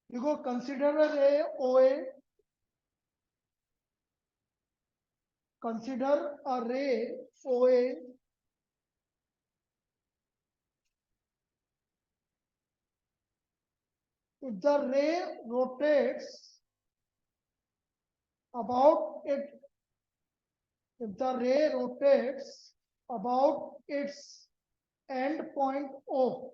देखो, consider a OA, consider a ray OA if the ray rotates about it, if the ray rotates about its end point O,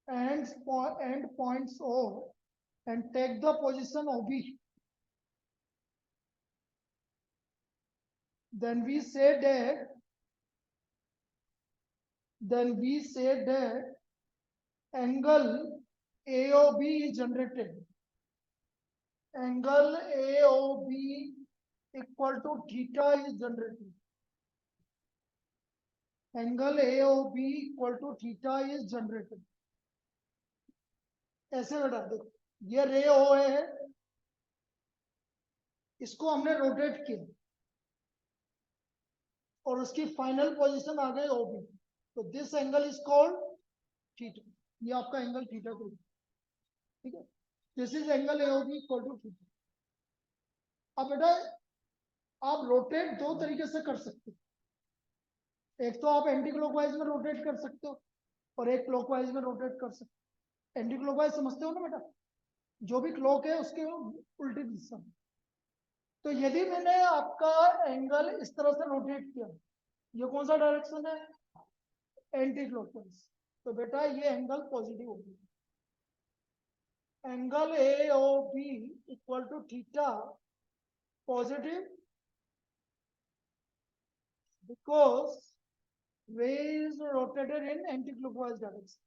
end points O, and take the position OB, then we say that angle AOB is generated. Angle AOB equal to theta is generated. Angle AOB equal to theta is generated. ऐसे बेटा देखो, ये रे ओ है, इसको हमने rotate किया और उसकी फाइनल पोजीशन आ गई ओबी, तो this angle is called theta. ये आपका एंगल थीटा को, ठीक है, this is angle AOB equal to theta. अब बेटा आप रोटेट दो तरीके से कर सकते हो, एक तो आप एंटी क्लॉकवाइज में रोटेट कर सकते हो और एक क्लॉकवाइज में रोटेट कर सकते हो। एंटी क्लॉकवाइज समझते हो ना बेटा, जो भी क्लॉक है उसके उल्टी दिशा में। तो यदि मैंने आपका एंगल इस तरह से रोटेट किया, ये कौन सा डायरेक्शन है, एंटी क्लॉकवाइज, तो बेटा ये एंगल पॉजिटिव होगी। Angle A O B equal to theta positive, because ray is rotated in anti-clockwise direction.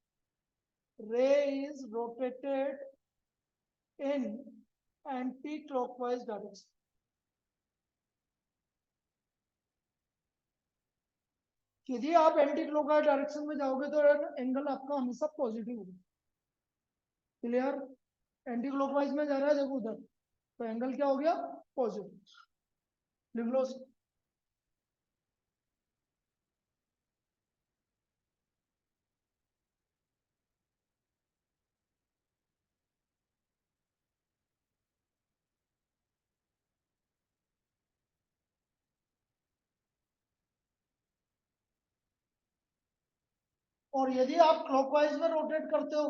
Ray is rotated in anti-clockwise direction. यदि आप एंटी क्लॉकवाइज डायरेक्शन में जाओगे तो एंगल आपका हमेशा पॉजिटिव होगा। क्लियर? एंटी क्लॉकवाइज में जा रहा है देखो उधर, तो एंगल क्या हो गया, पॉजिटिव। लिख लो। और यदि आप क्लॉकवाइज में रोटेट करते हो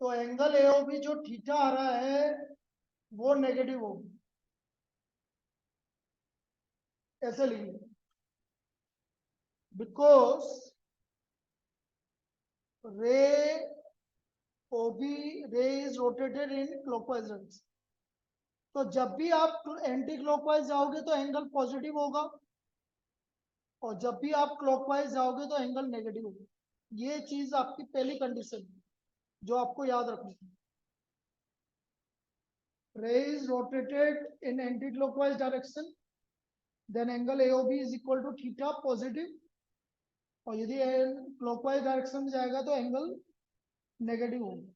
तो एंगल एओबी जो थीटा आ रहा है वो नेगेटिव होगी। ऐसे लिखिए, बिकॉज रे ओबी रे is rotated in clockwise direction. तो जब भी आप एंटी क्लॉकवाइज जाओगे तो एंगल पॉजिटिव होगा और जब भी आप क्लॉकवाइज जाओगे तो एंगल नेगेटिव होगा। ये चीज आपकी पहली कंडीशन है जो आपको याद रखनी है। Ray is rotated in anti clockwise direction, then angle AOB is equal to theta positive, और यदि क्लॉकवाइज डायरेक्शन में जाएगा तो एंगल नेगेटिव होगा।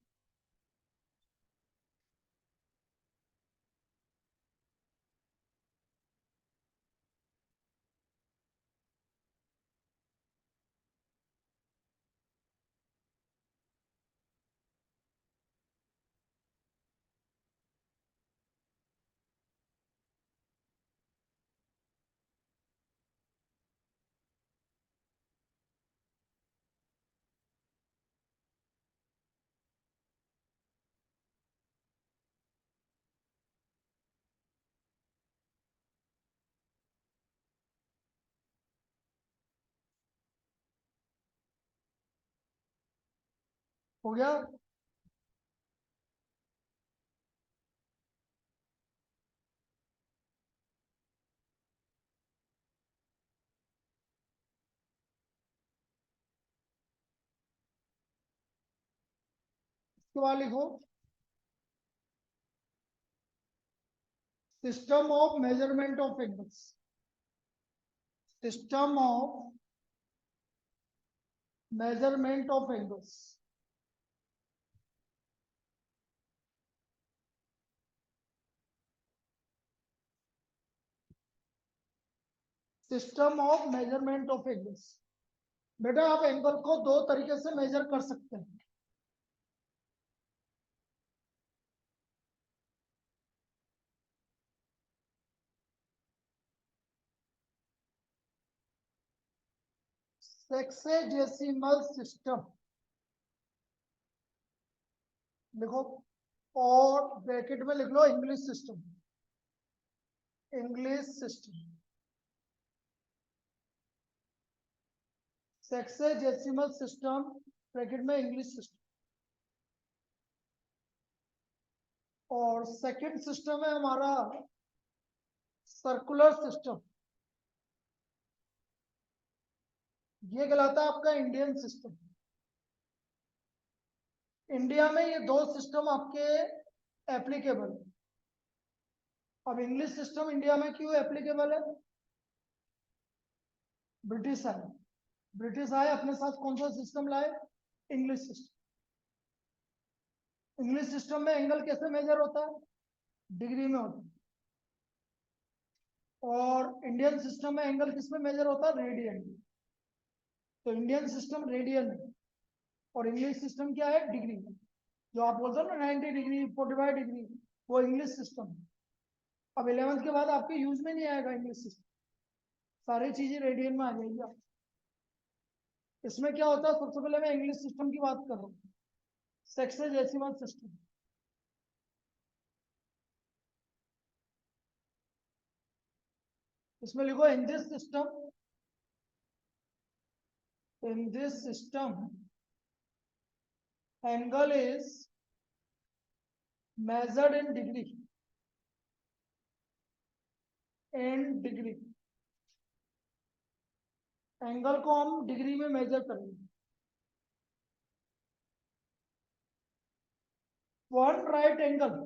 हो गया? इसके बाद लिखो system of measurement of angles. System of measurement of angles। System of measurement of angles. बेटा आप एंगल को दो तरीके से मेजर कर सकते हैं। सेक्सेजेसिमल सिस्टम लिखो और ब्रैकेट में लिख लो English system. English system, sexagesimal system bracket में इंग्लिश सिस्टम। और सेकंड सिस्टम है हमारा सर्कुलर सिस्टम। ये कहलाता है आपका इंडियन सिस्टम। इंडिया में ये दो सिस्टम आपके एप्लीकेबल है। अब इंग्लिश सिस्टम इंडिया में क्यों एप्लीकेबल है? ब्रिटिश आए, ब्रिटिश आए अपने साथ कौन सा सिस्टम लाए? English system. इंग्लिश सिस्टम में एंगल कैसे मेजर होता है? डिग्री में होता है। और इंडियन सिस्टम में एंगल किस में मेजर होता है? रेडियन। तो इंडियन सिस्टम रेडियन है और इंग्लिश सिस्टम क्या है? डिग्री। जो आप बोलते हो ना 90 डिग्री 45 डिग्री, वो इंग्लिश सिस्टम है। अब 11th के बाद आपके यूज में नहीं आएगा इंग्लिश सिस्टम, सारी चीजें रेडियन में आ जाएगी आप। इसमें क्या होता है? सबसे पहले मैं इंग्लिश सिस्टम की बात कर रहा हूँ, सेक्सेजेसिमल सिस्टम। इसमें लिखो in this system angle is measured in degree। Angle को हम डिग्री में मेजर करेंगे। वन राइट एंगल,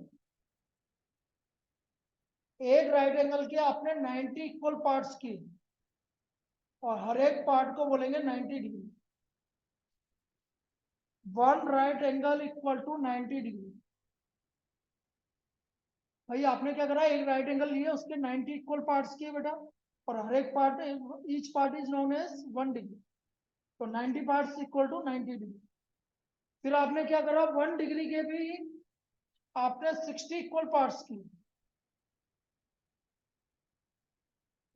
एक राइट एंगल के आपने 90 इक्वल पार्ट्स किए और हर एक पार्ट को बोलेंगे 90 degree. One right angle equal to 90 degree. भाई आपने क्या करा? एक राइट एंगल लिए, उसके 90 इक्वल पार्ट्स किए बेटा, और हर एक part, each part is known as 1 degree. तो 90 पार्ट्स इक्वल टू 90 डिग्री। फिर आपने क्या करा? 1 डिग्री के भी आपने 60 इक्वल पार्ट्स किए,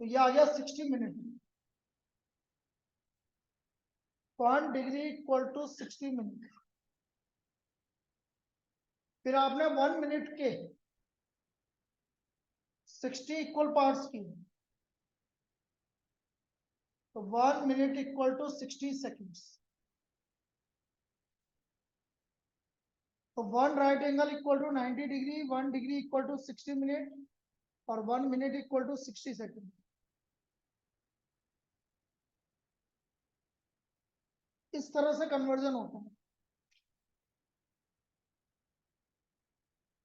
तो ये आ गया 60 minute. 1 degree equal to 60 minute. फिर आपने 1 मिनट के 60 इक्वल पार्ट्स किए, तो 1 मिनट इक्वल टू 60 सेकेंड्स। तो 1 right angle equal to 90 degree, 1 degree equal to 60 minute और 1 मिनट इक्वल टू 60 सेकेंड। इस तरह से कन्वर्जन होता है।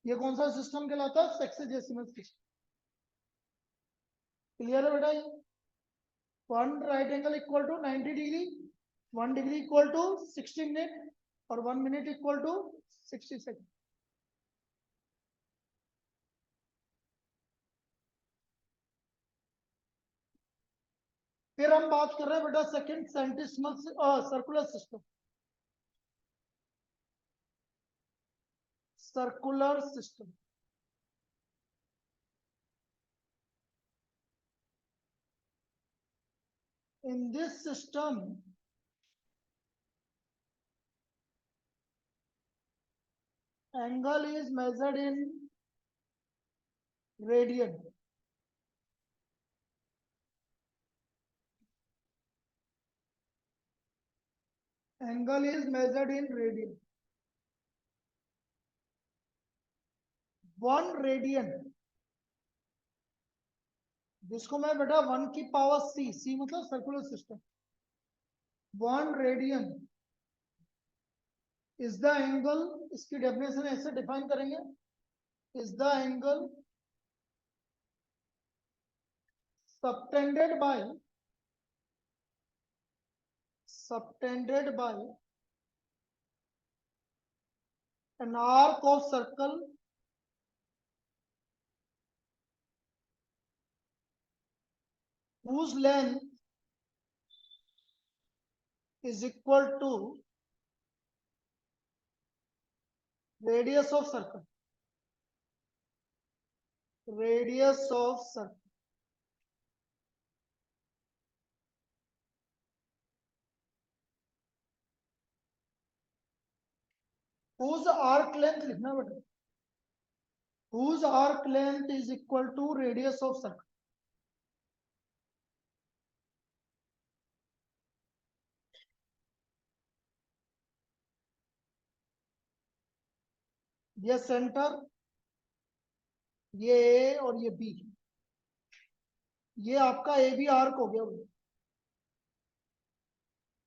ये कौन सा सिस्टम कहलाता है? सेक्सेजेसिमल सिस्टम। क्लियर है बेटा? ये 1 right angle equal to 90 degree, 1 degree equal to 60 minute और 1 मिनट इक्वल टू 60 सेकेंड। फिर हम बात कर रहे हैं बेटा second centesimal circular system. Circular system, in this system angle is measured in radian। Angle is measured in radian. 1 radian, जिसको मैं बेटा 1 की पावर सी मतलब circular system, 1 radian is the angle. इसकी डेफिनेशन ऐसे डिफाइन करेंगे, is the angle subtended by an arc of circle whose length is equal to radius of circle. Radius of circle. Whose arc length लिखना बेटा. Whose arc length is equal to radius of circle. ये centre, ये ए और ये B, ये आपका A B arc हो गया,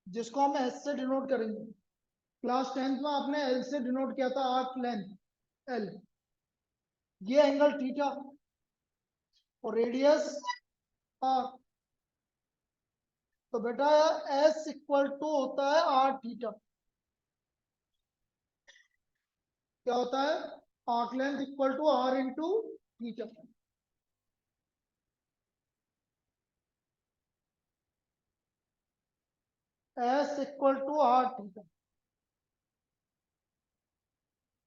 जिसको हम एस से डिनोट करेंगे. क्लास 10th में आपने एल से डिनोट किया था आर्क लेंथ एल. ये एंगल थीटा और रेडियस आर. तो बेटा एस इक्वल टू होता है आर थीटा. क्या होता है? Arc length equal to R into theta. S equal to R theta.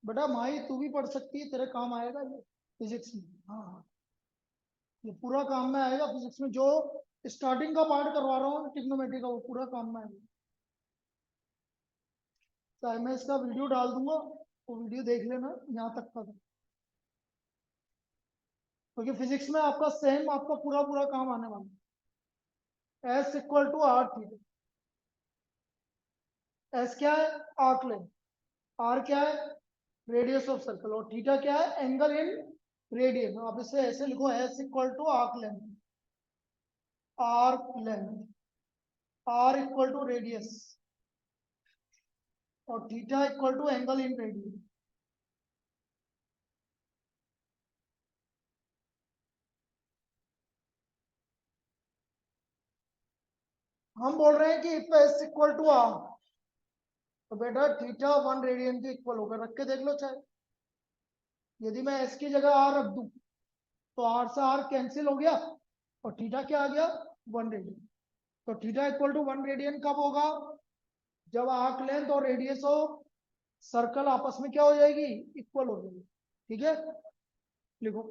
बेटा माई तू भी पढ़ सकती है, तेरे काम आएगा ये फिजिक्स में. हाँ हाँ, ये पूरा काम में आएगा फिजिक्स में. जो स्टार्टिंग का पार्ट करवा रहा हूँ ट्रिग्नोमेट्री का, वो पूरा काम में आएगा. चाहे मैं इसका वीडियो डाल दूंगा, वो वीडियो देख लेना यहाँ तक का. क्योंकि फिजिक्स में आपका सेम आपका पूरा पूरा काम आने वाला है. S equal to R theta. S क्या है? Arc length. आर क्या है? Radius of circle. और थीटा क्या है? Angle in radian. आप इसे ऐसे लिखो, S equal to arc length. Arc length. R equal to radius और theta equal to angle in radian. हम बोल रहे हैं कि if S equal to R, तो बेटा थीटा 1 रेडियन के इक्वल होगा. रख के देख लो चाहे. यदि मैं एस की जगह आर रख दूं, तो आर से आर कैंसिल हो गया और थीटा क्या आ गया? 1 रेडियन. तो थीटा इक्वल टू 1 रेडियन कब होगा? जब आर्क लेंथ और रेडियस ऑफ सर्कल आपस में क्या हो जाएगी? इक्वल हो जाएगी. ठीक है, लिखो.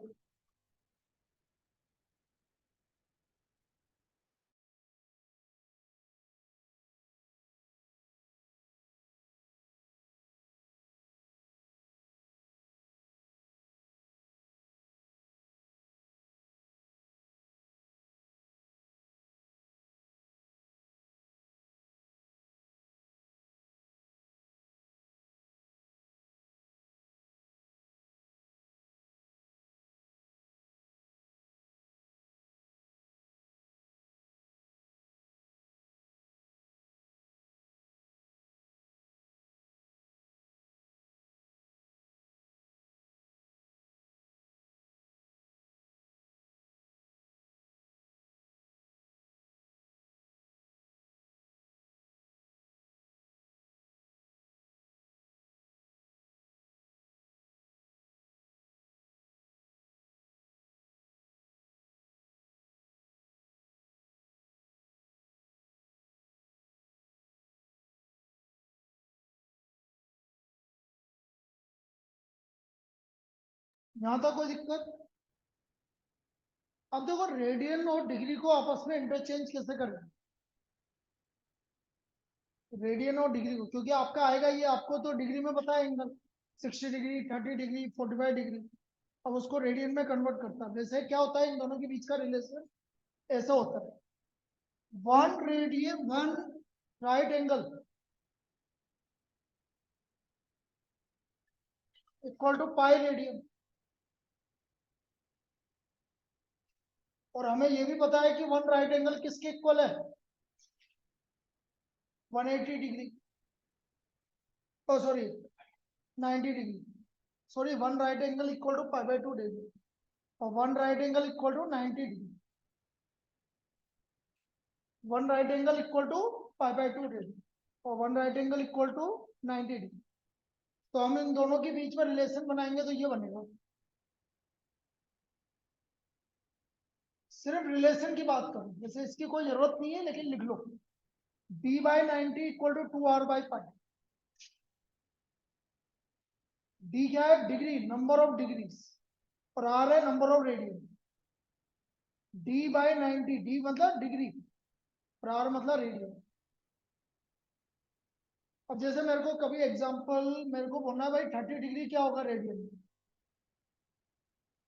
यहां तक कोई दिक्कत? अब देखो, रेडियन और डिग्री को आपस में इंटरचेंज कैसे करें? रेडियन और डिग्री को, क्योंकि आपका आएगा ये, आपको तो डिग्री में पता है एंगल 60 डिग्री, 30 डिग्री, 45 डिग्री. अब उसको रेडियन में कन्वर्ट करता है. वैसे क्या होता है इन दोनों के बीच का रिलेशन? ऐसा होता है, 1 radian 1 right angle equal to pi radian. और हमें ये भी पता है कि 1 राइट एंगल किसके इक्वल है? 180 degree. Oh sorry, 90 degree. Sorry, 1 right angle equal to pi by 2 degree और 1 right angle equal to 90 degree. 1 right angle equal to pi by 2 degree और 1 right angle equal to 90 degree. तो हम इन दोनों के बीच में रिलेशन बनाएंगे तो ये बनेगा सिर्फ रिलेशन की बात करूं, जैसे इसकी कोई जरूरत नहीं है लेकिन लिख लो, d/90 इक्वल टू 2r/पाई। डी क्या है? डिग्री, नंबर ऑफ डिग्रीज, और आर है number of radian. d/90, D मतलब डिग्री और आर मतलब रेडियन। अब जैसे मेरे को कभी एग्जांपल मेरे को बोलना है भाई 30 डिग्री क्या होगा रेडियन में,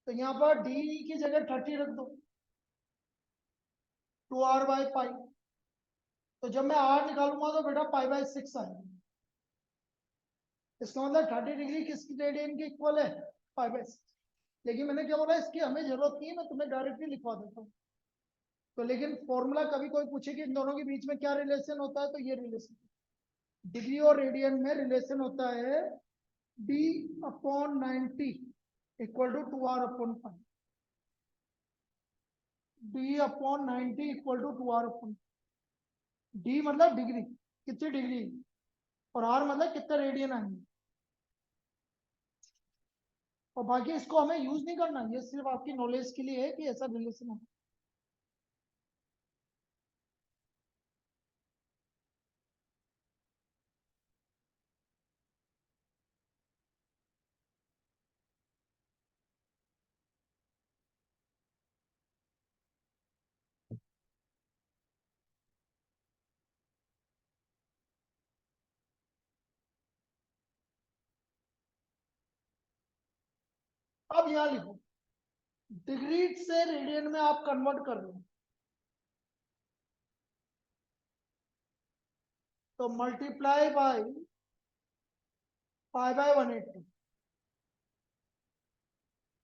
तो यहाँ पर डी की जगह 30 रख दो, 2r/पाई। तो जब मैं आर निकालूंगा तो बेटा पाई/6 आएगा। इसका मतलब 30 डिग्री किस रेडियन के इक्वल है? पाई/6। लेकिन मैंने क्या बोला, इसकी हमें जरूरत नहीं है, मैं तुम्हें डायरेक्टली लिखवा देता हूँ। तो लेकिन फॉर्मूला कभी कोई पूछे कि इन दोनों के बीच में क्या रिलेशन होता है, तो ये रिलेशन, डिग्री और रेडियन में रिलेशन होता है d/90 इक्वल टू 2r/पाई। d/90 इक्वल टू 2r/पाई। डी मतलब डिग्री, कितनी डिग्री, और आर मतलब कितना रेडियन आएंगे। और बाकी इसको हमें यूज नहीं करना, ये सिर्फ आपकी नॉलेज के लिए है कि ऐसा रिलेशन है। अब यहां लिखो, डिग्री से रेडियन में आप कन्वर्ट कर रहे हो, तो मल्टीप्लाई बाय पाई/180।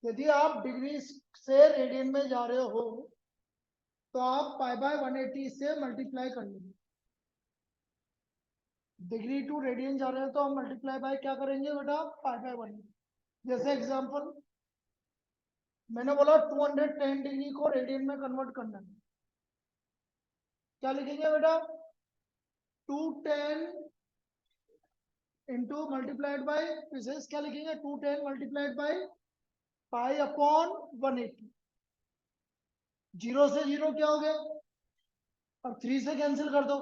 यदि आप डिग्री से रेडियन में जा रहे हो तो आप पाई/180 से मल्टीप्लाई कर लेंगे। डिग्री टू रेडियन जा रहे हैं तो हम मल्टीप्लाई बाय क्या करेंगे बेटा? पाई/180। जैसे एग्जांपल मैंने बोला 210 डिग्री को रेडियन में कन्वर्ट करना है, क्या लिखेंगे बेटा? 210 इंटू मल्टीप्लाइड बाई, विशेष क्या लिखेंगे? 210 मल्टीप्लाइड बाई पाई/180। जीरो से जीरो क्या हो गया, और 3 से कैंसिल कर दो,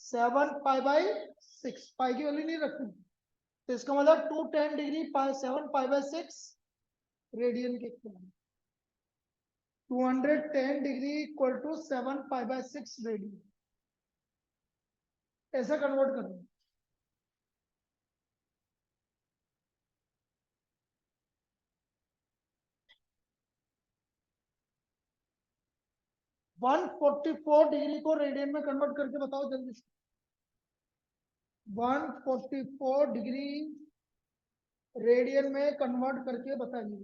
7 पाई/6। पाई की वैल्यू नहीं रखनी, तो इसका मतलब 210 डिग्री 7 पाई/6 रेडियन के इक्वल। 210 डिग्री इक्वल टू 7 पाई/6 रेडियन, ऐसा कन्वर्ट करो। 144 डिग्री को रेडियन में कन्वर्ट करके बताओ जल्दी से। 144 डिग्री रेडियन में कन्वर्ट करके बताइए।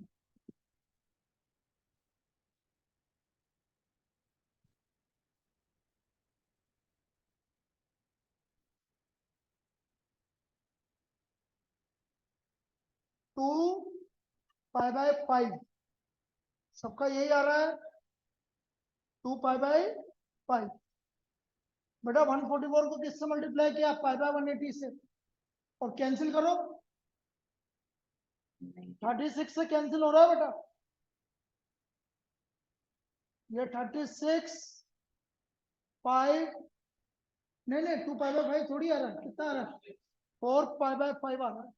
टू पाई/5, सबका यही आ रहा है, 2 पाई/5। बेटा 144 को किससे मल्टीप्लाई किया? पाई/180 से, और कैंसिल करो, 36 से कैंसिल हो रहा है बेटा, ये 36 पाई, नहीं नहीं 2 पाई/5 थोड़ी आ रहा है, कितना आ रहा है? 4 पाई/5 आ रहा है,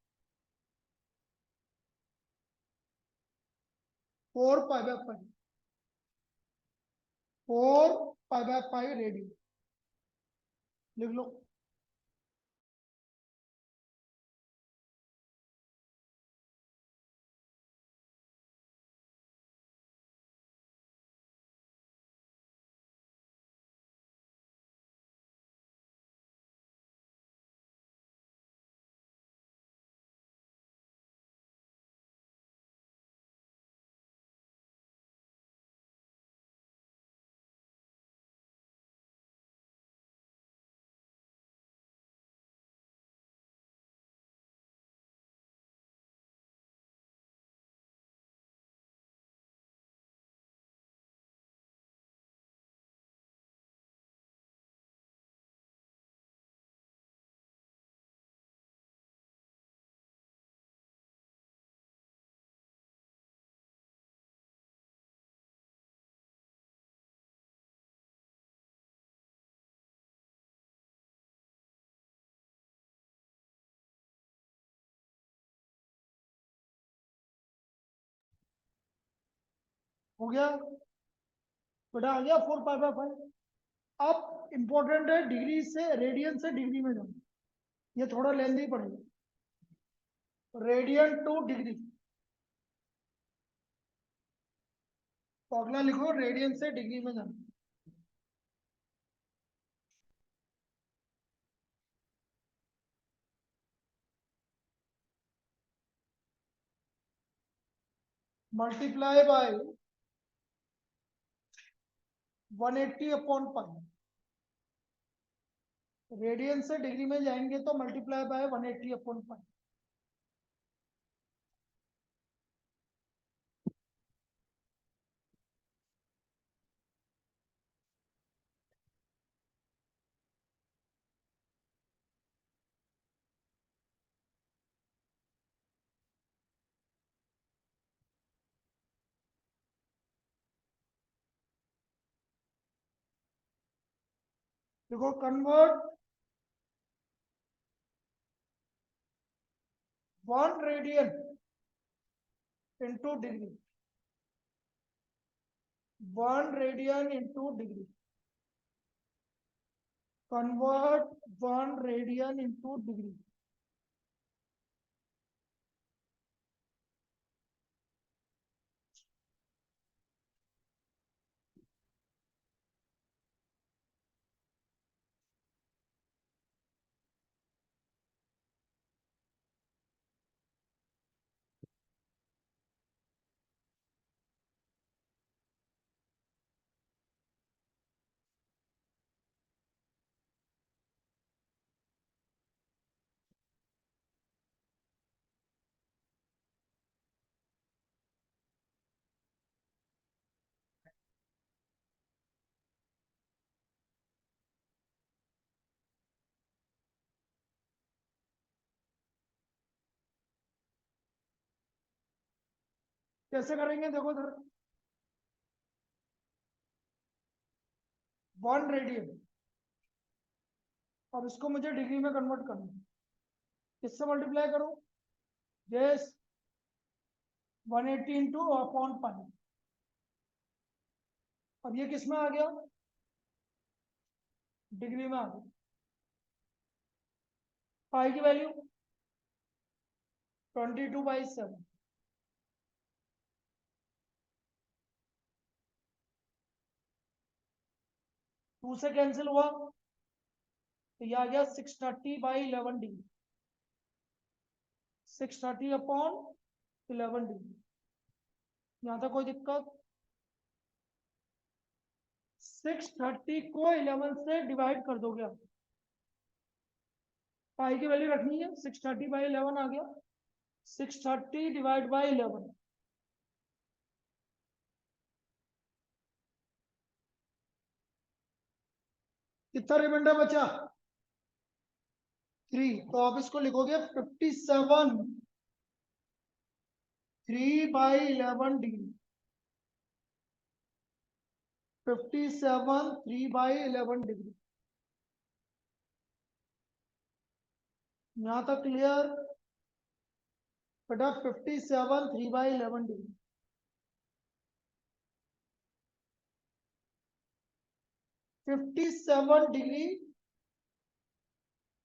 4 पाई/5, 4 पाई/5 रेडियन, लिख लो। हो गया बेटा, आ गया 4 पाई बाय 5। अब इंपॉर्टेंट है डिग्री से रेडियन से डिग्री में जाना, ये थोड़ा लेंदी पड़ेगा। रेडियन टू डिग्री, तो अगला लिखो रेडियन से डिग्री में जाना। मल्टीप्लाई बाय 180/पाई। रेडियन से डिग्री में जाएंगे तो मल्टीप्लाई बाय 180/पाई। देखो convert 1 radian into degree, 1 radian into degree, convert 1 radian into degree. कैसे करेंगे देखो इधर, 1 रेडियन, और इसको मुझे डिग्री में कन्वर्ट करना है। किससे मल्टीप्लाई करूं? Yes, 180 into upon pi. अब ये किस में आ गया? डिग्री में आ गया। पाई की वैल्यू 22/7। 2 से कैंसिल हुआ तो ये आ गया 630/11 डिग्री। 630/11 डिग्री। यहाँ तक कोई दिक्कत? 630 को 11 से डिवाइड कर दोगे आप, पाई की वैल्यू रखनी है। 630/11 आ गया। 630 डिवाइड बाई 11, कितना रिमाइंडर बचा? 3। तो आप इसको लिखोगे 57 3/11 डिग्री। 57 3/11 डिग्री। यहां तक क्लियर बेटा? 57 3/11 degree. 57 degree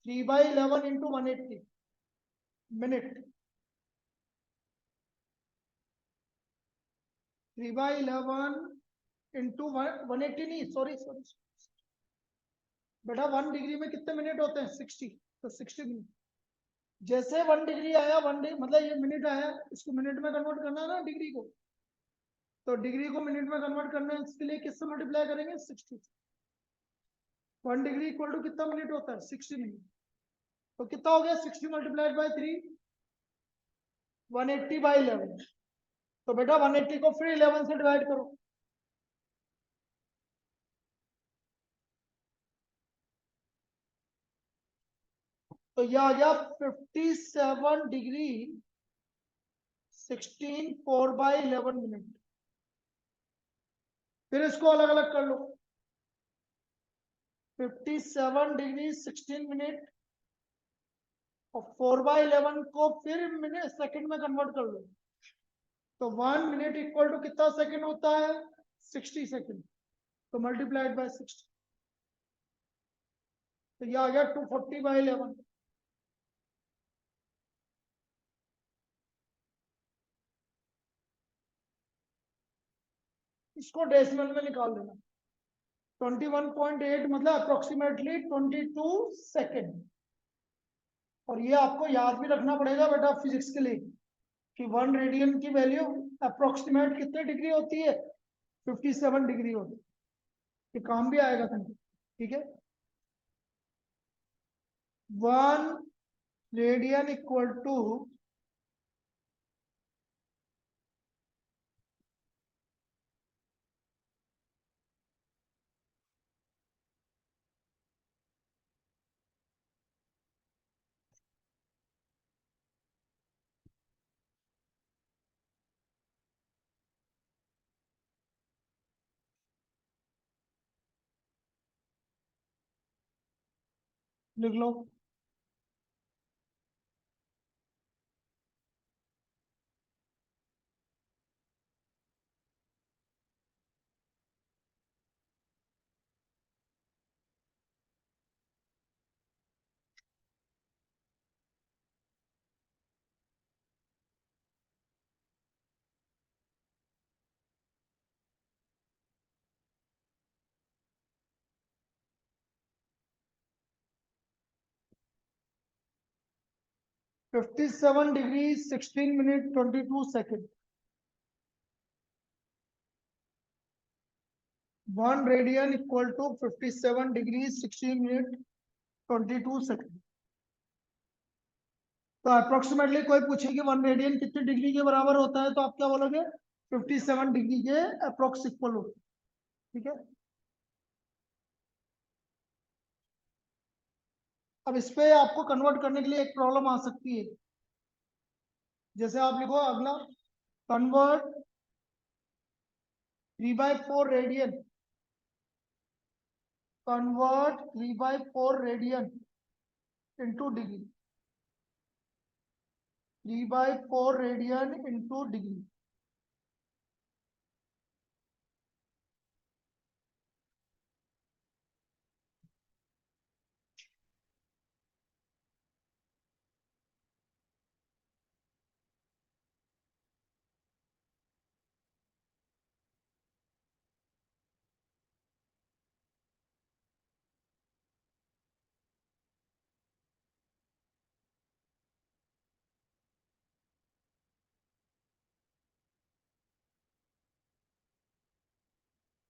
3/11 into 180 minute. 3/11 into 180 नहीं, सॉरी सॉरी बेटा, 1 डिग्री में कितने मिनट होते हैं? 60। तो 60 मिनट। जैसे 1 डिग्री आया, 1 डिग्री मतलब ये मिनट आया, इसको मिनट में कन्वर्ट करना है ना डिग्री को। तो डिग्री को मिनट में कन्वर्ट करने के लिए किससे मल्टीप्लाई करेंगे? 60। 1 डिग्री इक्वल टू कितना मिनट होता है? 60 मिनट। तो कितना हो गया? 60 मल्टीप्लाइड बाई 3, 180/11। तो बेटा 180 को फिर 11 से डिवाइड करो। तो यह आ गया 57 डिग्री 16 4/11 मिनट। फिर इसको अलग अलग कर लो। 57 डिग्री 16 मिनट और 4/11 को फिर मिनट सेकंड में कन्वर्ट कर लो। तो 1 मिनट इक्वल टू कितना सेकंड होता है? 60 सेकंड। तो मल्टीप्लाइड बाय 60, तो ये आ गया 240/11। इसको डेसिमल में निकाल देना। 21.8 मतलब अप्रोक्सीमेटली 22 सेकेंड। और ये आपको याद भी रखना पड़ेगा बेटा फिजिक्स के लिए कि 1 रेडियन की वैल्यू अप्रोक्सीमेट कितने डिग्री होती है? 57 डिग्री होती है। ये काम भी आएगा तुमको, ठीक है। 1 रेडियन इक्वल टू लिख लो। Fifty seven degree 16 minute 22 second. 1 radian equal to 57 degree 16 minute 22 second. तो अप्रोक्सीमेटली कोई पूछे कि 1 रेडियन कितने डिग्री के बराबर होता है, तो आप क्या बोलोगे? 57 डिग्री के अप्रोक्स इक्वल होता है, ठीक है। अब इस पे आपको कन्वर्ट करने के लिए एक प्रॉब्लम आ सकती है। जैसे आप लिखो अगला, convert 3/4 radian, convert 3/4 radian into degree, 3/4 radian into degree.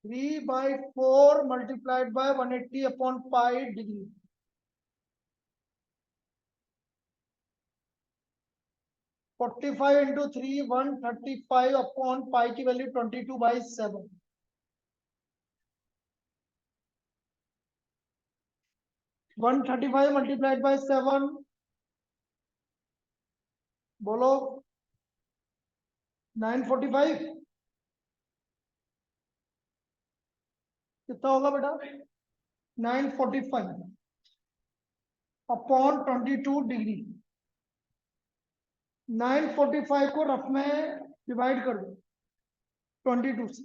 Three by four multiplied by 180/पाई degree. Forty five into three 135/पाई की वैल्यू 22/7। 135 मल्टीप्लाइड बाय 7, बोलो 945। कितना होगा बेटा? 945/22 डिग्री। 945 को रफ में डिवाइड कर दो 22 से।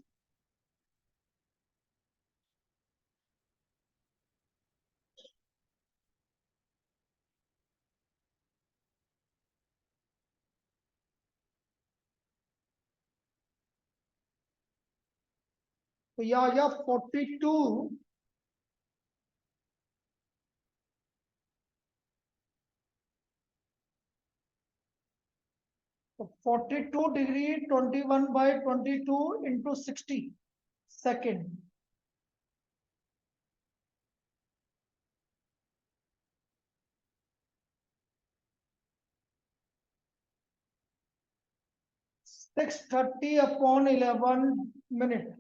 तो यह आ गया 42 तो 42 degree 21/22 into 60 second. Six 30/11 minute.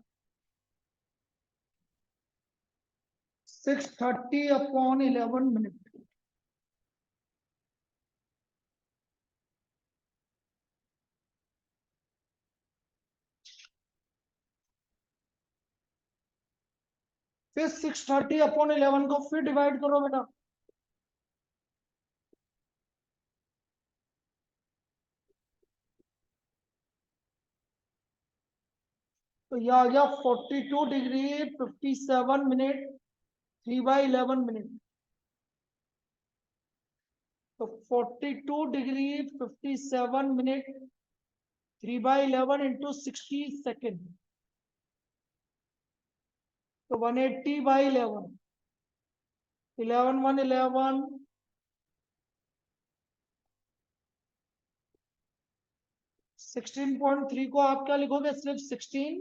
630/11 minute. फिर 630/11 को फिर डिवाइड करो बेटा। तो ये आ गया 42 डिग्री 57 मिनट 3/11 मिनट। तो 42 डिग्री 57 मिनट 3/11 इंटू 60 सेकेंड, तो 180/11, 11 1 11, 16.3 को आप क्या लिखोगे, सिर्फ 16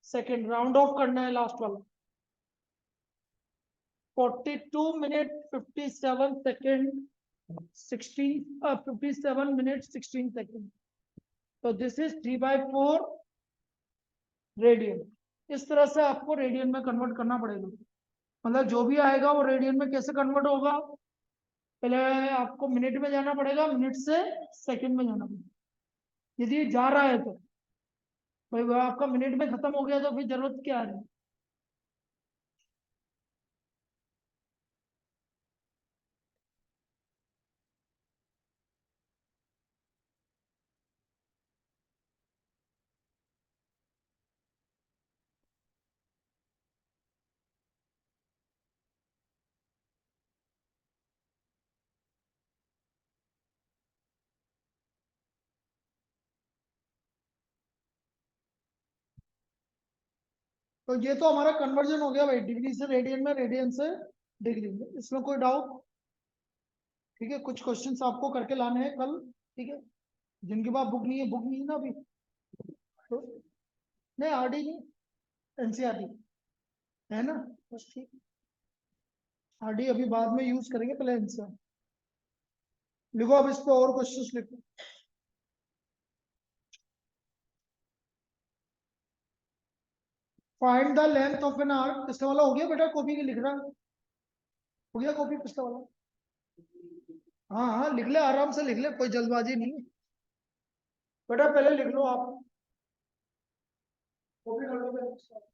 सेकेंड, राउंड ऑफ करना है लास्ट वाला। 42 मिनट 57 सेकेंड 57 मिनट 16 सेकेंड। तो दिस इज 3/4 रेडियन। इस तरह से आपको रेडियन में कन्वर्ट करना पड़ेगा। मतलब जो भी आएगा वो रेडियन में कैसे कन्वर्ट होगा, पहले आपको मिनट में जाना पड़ेगा, मिनट से सेकंड में जाना पड़ेगा। यदि जा रहा है तो भाई वो आपका मिनट में खत्म हो गया तो फिर जरूरत क्या है। तो ये तो हमारा कन्वर्जन हो गया भाई, डिग्री से रेडियन में, रेडियन से डिग्री में। इसमें कोई डाउट? ठीक है, कुछ क्वेश्चंस आपको करके लाने हैं कल। ठीक है, जिनके पास बुक नहीं है, बुक नहीं है ना अभी तो, नहीं आरडी नहीं, एनसीईआरटी है ना, बस ठीक। आरडी अभी बाद में यूज करेंगे, पहले एनसीईआरटी लिखो। अब इस पे और क्वेश्चंस लिखो। Find the length of an arc, पिछले वाला हो गया बेटा, कॉपी के लिख रहा है, हो गया कॉपी पिछले वाला। हाँ हाँ लिख ले, आराम से लिख ले, कोई जल्दबाजी नहीं है बेटा, पहले लिख लो आप, कॉपी कर लो पहले।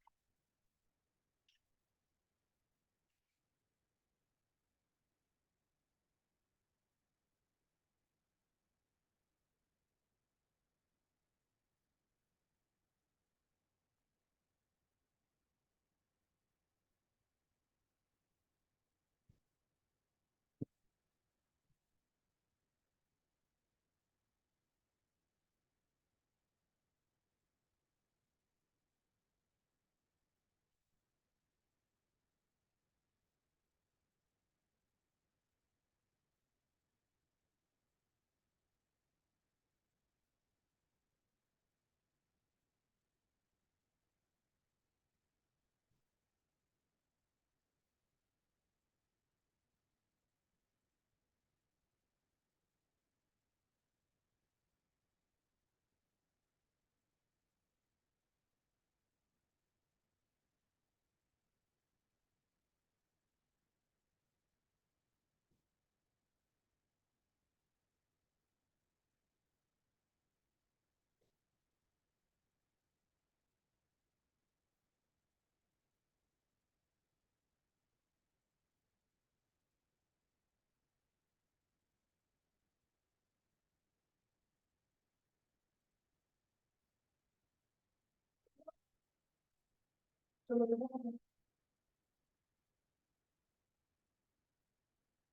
चलो देखो,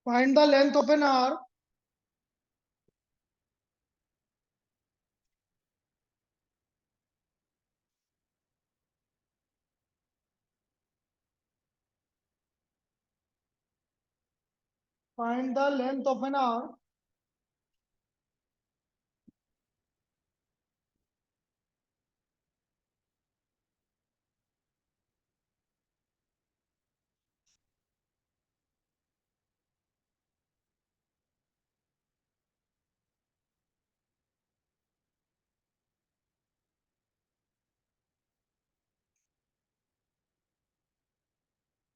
find the length of an arc, find the length of an arc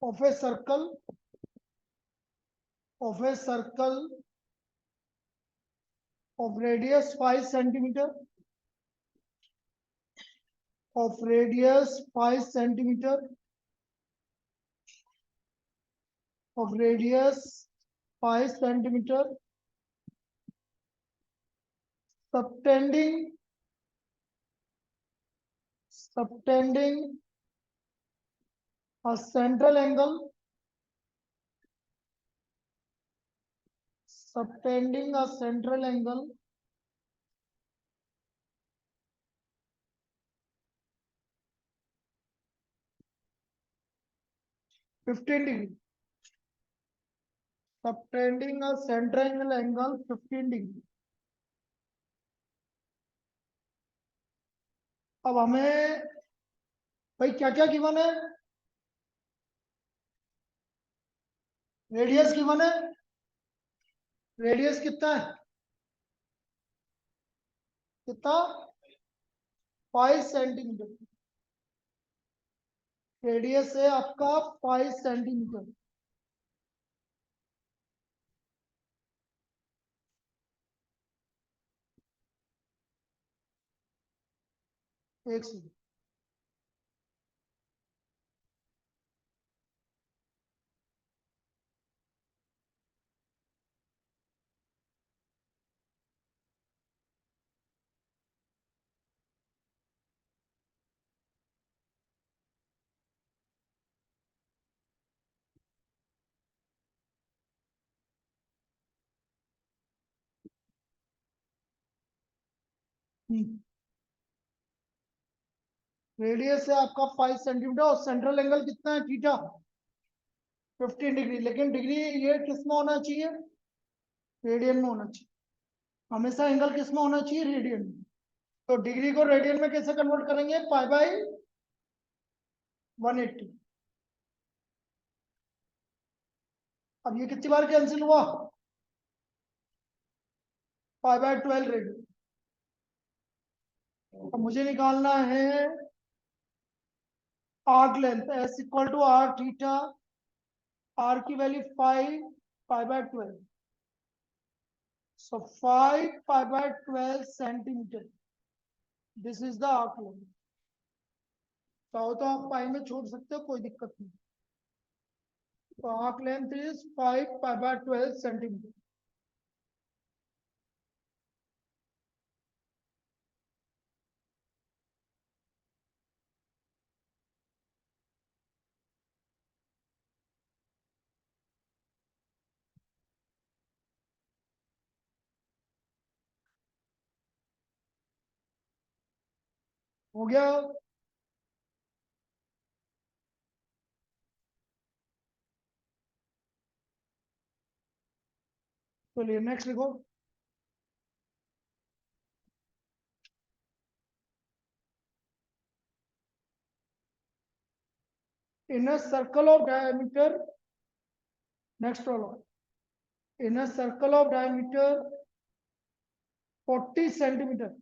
of a circle, of a circle of radius 5 centimeter, of radius 5 centimeter, of radius 5 centimeter, subtending subtending a central angle, subtending a central angle (15°), subtending a central angle 15°। अब हमें भाई क्या क्या given है, radius given है, radius कितना है, कितना 5 सेंटीमीटर, रेडियस है आपका 5 सेंटीमीटर। एक सेकंड, रेडियस है आपका 5 सेंटीमीटर और सेंट्रल एंगल कितना है थीटा 15°। लेकिन डिग्री ये किस में होना चाहिए, रेडियन में होना चाहिए, हमेशा एंगल किस में होना चाहिए, रेडियन में। तो डिग्री को रेडियन में कैसे कन्वर्ट करेंगे, पाई बाई 180। अब ये कितनी बार कैंसिल हुआ, पाई बाई 12 रेडियन। अब मुझे निकालना है arc length, S equal to R theta, R की value 5 pi by 12, so 5 pi by 12 centimetre, this is the arc length. चाहो तो आप पाई में छोड़ सकते हो, कोई दिक्कत नहीं। तो arc length is 5 pi by 12 centimetre. हो गया, चलिए नेक्स्ट लिखो। In a circle of diameter, next वाला, in a circle of diameter 40 centimetre,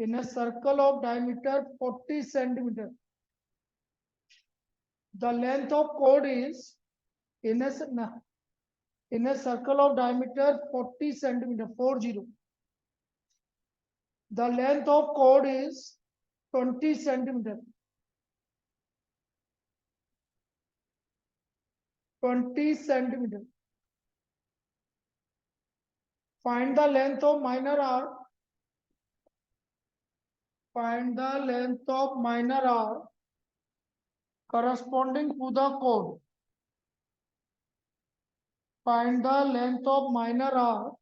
in a circle of diameter 40 centimeter, the length of chord is in a circle of diameter 40 centimeter 40, the length of chord is 20 centimeter, 20 centimeter. Find the length of minor arc, find the length of minor arc corresponding to the chord, find the length of minor arc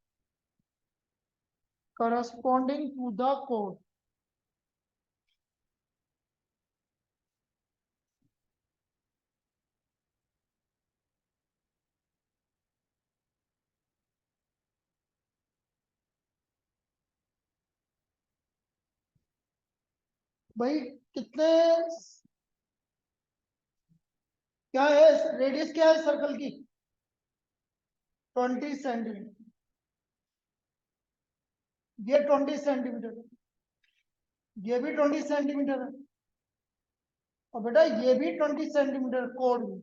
corresponding to the chord। भाई कितने, क्या है radius, क्या है circle की, 20 centimetre, ये 20 centimetre है, ये भी 20 सेंटीमीटर है, और बेटा ये भी 20 सेंटीमीटर कोड में,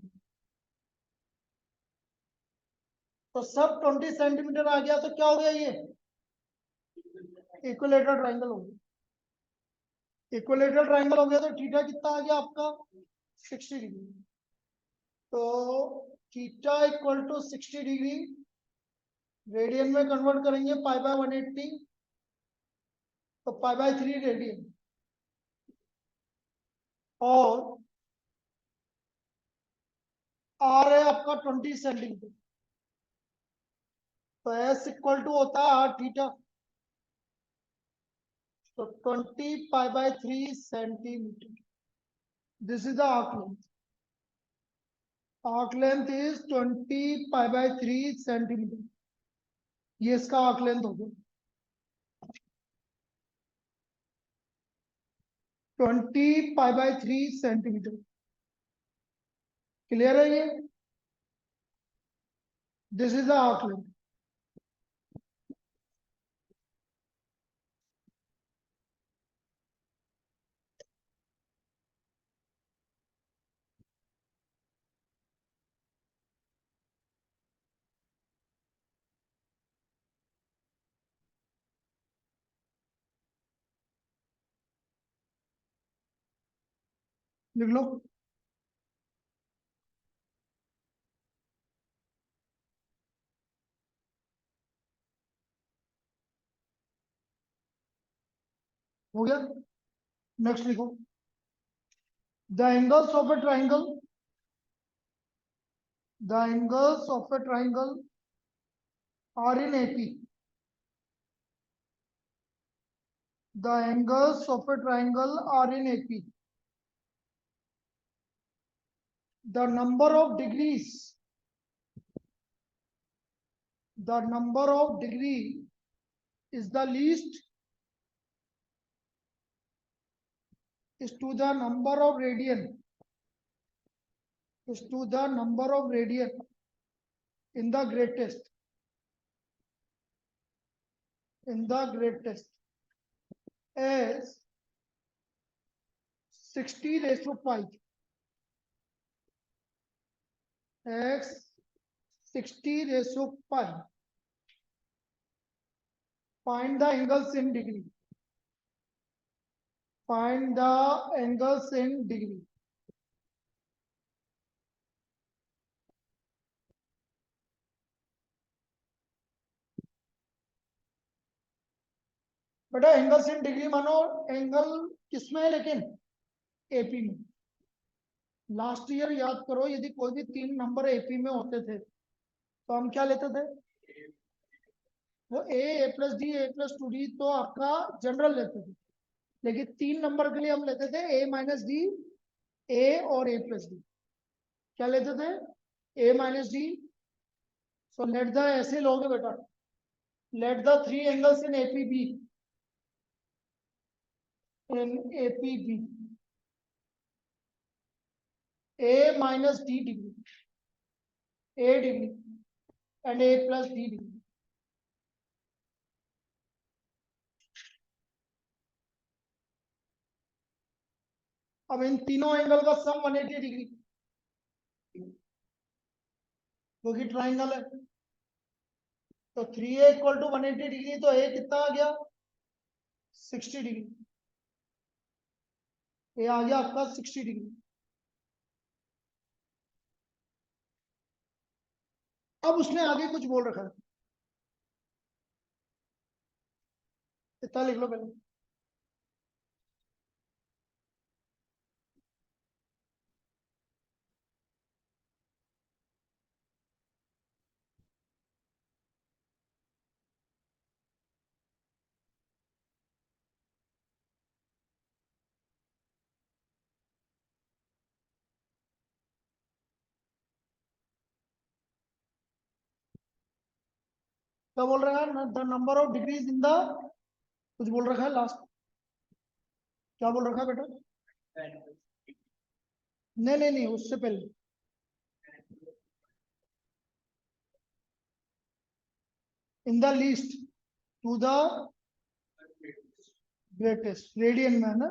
तो सब 20 सेंटीमीटर आ गया, तो क्या हो गया, ये इक्विलेटरल ट्रायंगल हो गया। इक्विलेटरल ट्रायंगल हो गया तो थीटा कितना आ गया आपका 60°। तो थीटा इक्वल टू 60°, रेडियन में कन्वर्ट करेंगे पाई बाय 180, तो पाई बाय 3 रेडियन, और आर है आपका 20 सेंटीमीटर, तो एस इक्वल टू होता है आर थीटा, तो 20 पाई/3 centimetre, this is the arc length, arc length is 20 पाई/3 सेंटीमीटर, ये इसका आर्क लेंथ हो गया, 20 पाई/3 सेंटीमीटर, क्लियर है ये, this is the arc length. लिख लो, हो गया, नेक्स्ट लिखो, the angles of a triangle, the angles of a triangle are in AP, the angles of a triangle are in AP, the number of degrees, the number of degree is the least is to the number of radian, is to the number of radian in the greatest, in the greatest as 60/5 x 60/5, find the angles in degree, find the angles in degree, बेटा angles in degree मानो angle किसमें है, लेकिन AP में, last year याद करो यदि कोई भी 3 नंबर एपी में होते थे तो हम क्या लेते थे, वो A plus D A plus 2d तो आपका जनरल लेते थे, लेकिन 3 नंबर के लिए हम लेते थे A-D, ए और ए प्लस डी, क्या लेते थे A-D, सो लेट द, ऐसे लोगे बेटा, let the 3 angles in APB, in APB A-D degree, A degree and A plus D degree, अब इन तीनों एंगल का सम 180 डिग्री, क्योंकि ट्राइंगल है, तो 3A इक्वल टू 180 डिग्री, तो ए कितना आ गया 60 डिग्री, ये आ गया आपका 60 डिग्री। अब उसने आगे कुछ बोल रखा है, इतना लिख लो पहले, क्या बोल रहा है, the number of degrees in the, कुछ बोल रखा है लास्ट, क्या बोल रखा है बेटा, नहीं उससे पहले, in the least to the greatest, radian में है ना,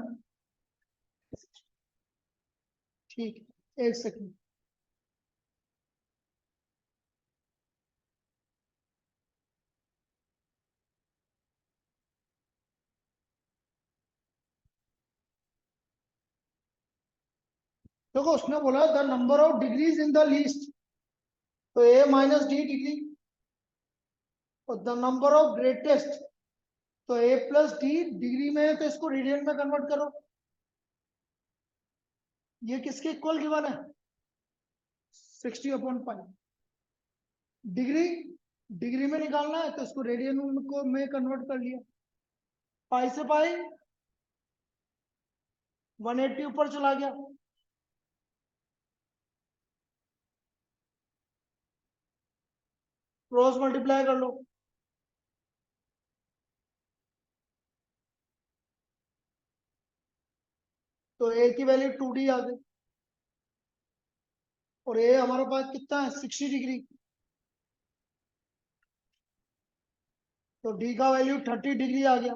ठीक है, एक सेकंड, देखो उसने बोला the number of degrees in the least, तो A-D डिग्री, और द नंबर ऑफ ग्रेटेस्ट, तो A प्लस डी डिग्री में है, तो इसको रेडियन में कन्वर्ट करो, ये किसके इक्वल गिवन है? 60/5। डिग्री, डिग्री में निकालना है तो इसको रेडियन को में कन्वर्ट कर लिया। पाई से पाई 180 ऊपर चला गया। क्रॉस मल्टीप्लाई कर लो। तो ए की वैल्यू 2d आ गई, और ए हमारे पास कितना है? 60 डिग्री। तो डी का वैल्यू 30 डिग्री आ गया।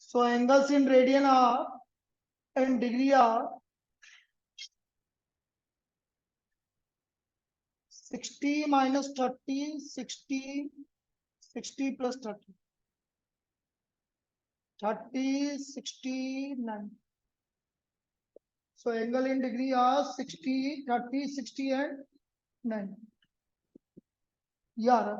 So angles in radian are and degree are 60 minus 30, 60, 60 plus 30, 30, 60, 90. So angle in degree are 60, 30, 60 and 90. Yeah.